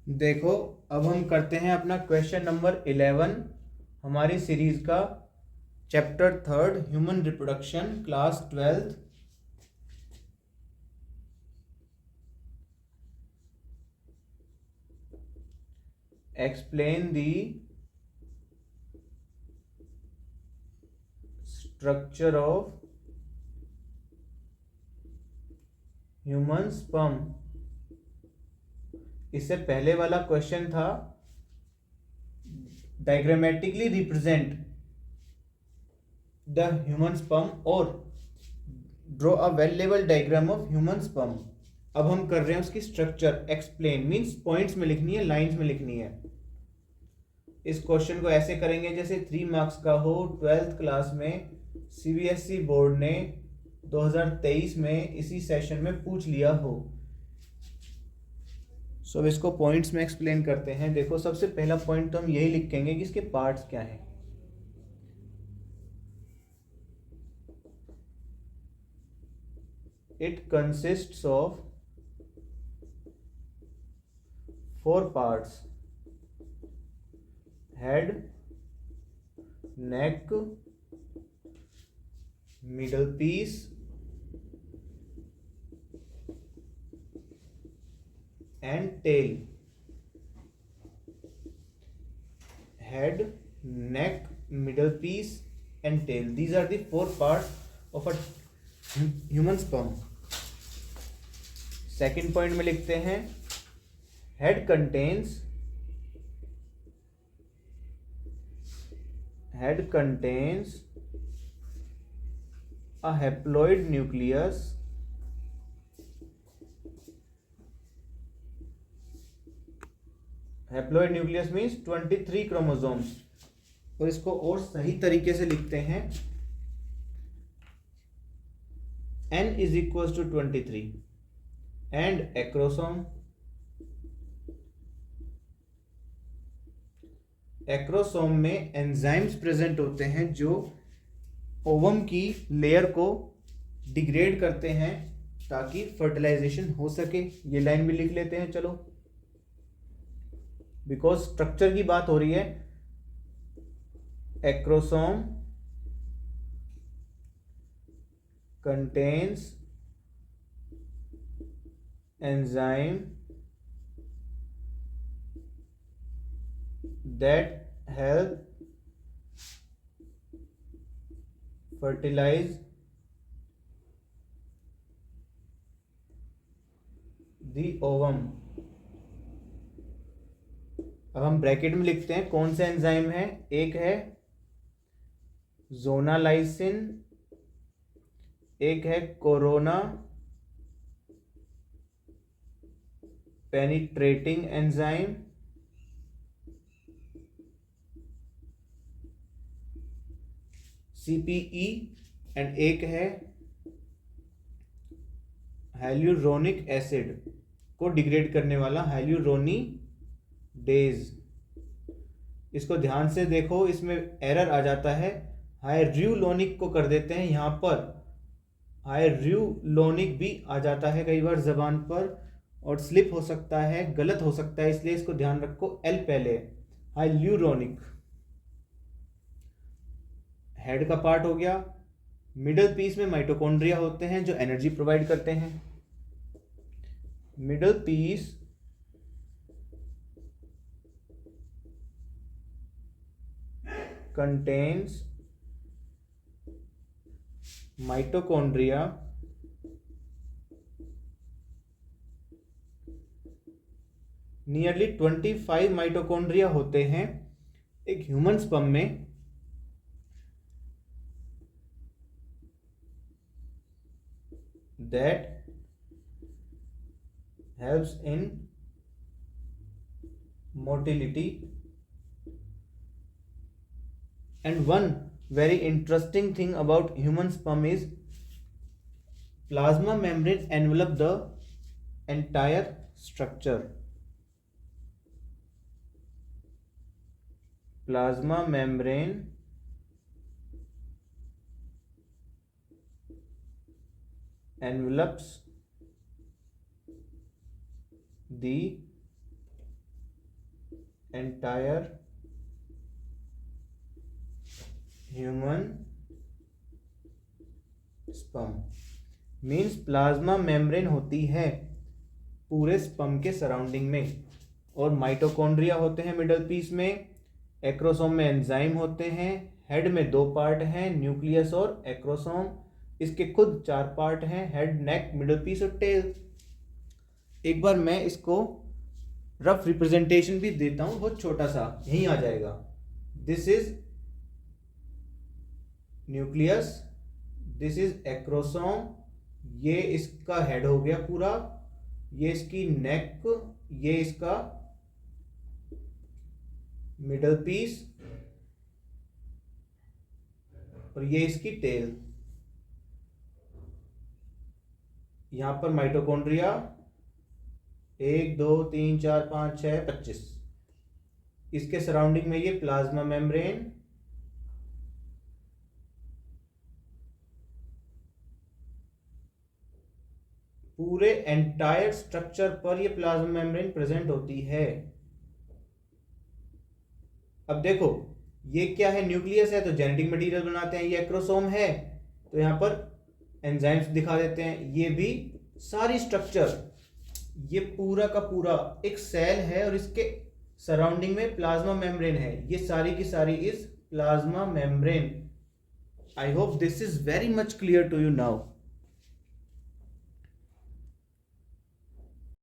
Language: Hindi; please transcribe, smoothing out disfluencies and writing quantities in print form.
देखो, अब हम करते हैं अपना क्वेश्चन नंबर 11 हमारी सीरीज का, chapter 3 human reproduction, class 12th। Explain the structure of human sperm. इससे पहले वाला क्वेश्चन था diagrammatically represent the human sperm और draw a well level diagram of human sperm. अब हम कर रहे हैं उसकी स्ट्रक्चर। एक्सप्लेन मीन्स पॉइंट्स में लिखनी है, लाइंस में लिखनी है। इस क्वेश्चन को ऐसे करेंगे जैसे 3 मार्क्स का हो। 12th क्लास में सीबीएसई बोर्ड ने 2023 में इसी सेशन में पूछ लिया हो। अब इसको पॉइंट्स में एक्सप्लेन करते हैं। देखो, सबसे पहला पॉइंट तो हम यही लिखेंगे कि इसके पार्ट्स क्या हैं। It consists of 4 parts: head, neck, middle piece and tail. Head, neck, middle piece and tail. These are the 4 parts of a human sperm. Second point में लिखते हैं head contains a haploid nucleus means 23 chromosomes। और इसको और सही तरीके से लिखते हैं n is equals to 23 and acrosome में एंजाइम्स प्रेजेंट होते हैं जो ओवम की लेयर को डिग्रेड करते हैं ताकि फर्टिलाइजेशन हो सके। ये लाइन भी लिख लेते हैं चलो, बिकॉज स्ट्रक्चर की बात हो रही है। Acrosome contains enzyme that help fertilize the ovum। अब हम ब्रैकेट में लिखते हैं कौन से एंजाइम है। एक है जोनालाइसिन, एक है corona penetrating enzyme, CPE, and एक है हाइल्यूरोनिक एसिड को डिग्रेड करने वाला हाइल्यूरोनीडेज। इसको ध्यान से देखो, इसमें एरर आ जाता है। हाइड्यूलोनिक को कर देते हैं, यहां पर हाइड्यूलोनिक भी आ जाता है कई बार जबान पर और स्लिप हो सकता है, गलत हो सकता है, इसलिए इसको ध्यान रखो। एल पहले, हाइल्यूरोनिक। हेड का पार्ट हो गया। मिडल पीस में माइटोकॉन्ड्रिया होते हैं जो एनर्जी प्रोवाइड करते हैं। Middle piece contains mitochondria nearly 25 mitochondria होते हैं एक ह्यूमन स्पर्म में। that helps in motility, and one very interesting thing about human sperm is plasma membrane envelop the entire structure। plasma membrane envelops the entire human sperm means plasma membrane होती है पूरे स्पर्म के सराउंडिंग में, और माइटोकॉन्ड्रिया होते हैं मिडल पीस में, एक्रोसोम में एंजाइम होते हैं, हेड में 2 पार्ट हैं, न्यूक्लियस और एक्रोसोम, इसके खुद 4 पार्ट हैं, हेड, नेक, मिडल पीस और टेल। एक बार मैं इसको रफ रिप्रेजेंटेशन भी देता हूं, बहुत छोटा सा, यहीं आ जाएगा। This is nucleus, this is acrosome, ये इसका हेड हो गया पूरा, ये इसकी नेक, ये इसका मिडल पीस और ये इसकी टेल। यहां पर माइटोकॉन्ड्रिया 1 2 3 4 5 6 25, इसके सराउंडिंग में ये प्लाज्मा मेम्ब्रेन, पूरे एंटायर स्ट्रक्चर पर ये प्लाज्मा मेम्ब्रेन प्रेजेंट होती है। अब देखो ये क्या है, न्यूक्लियस है तो जेनेटिक मटेरियल बनाते हैं, ये एक्रोसोम है तो यहां पर एंजाइम्स दिखा देते हैं, ये भी सारी स्ट्रक्चर, ये पूरा का पूरा एक सेल है और इसके सराउंडिंग में प्लाज्मा मेम्ब्रेन है, ये सारी की सारी is plasma membrane. I hope this is very much clear to you now.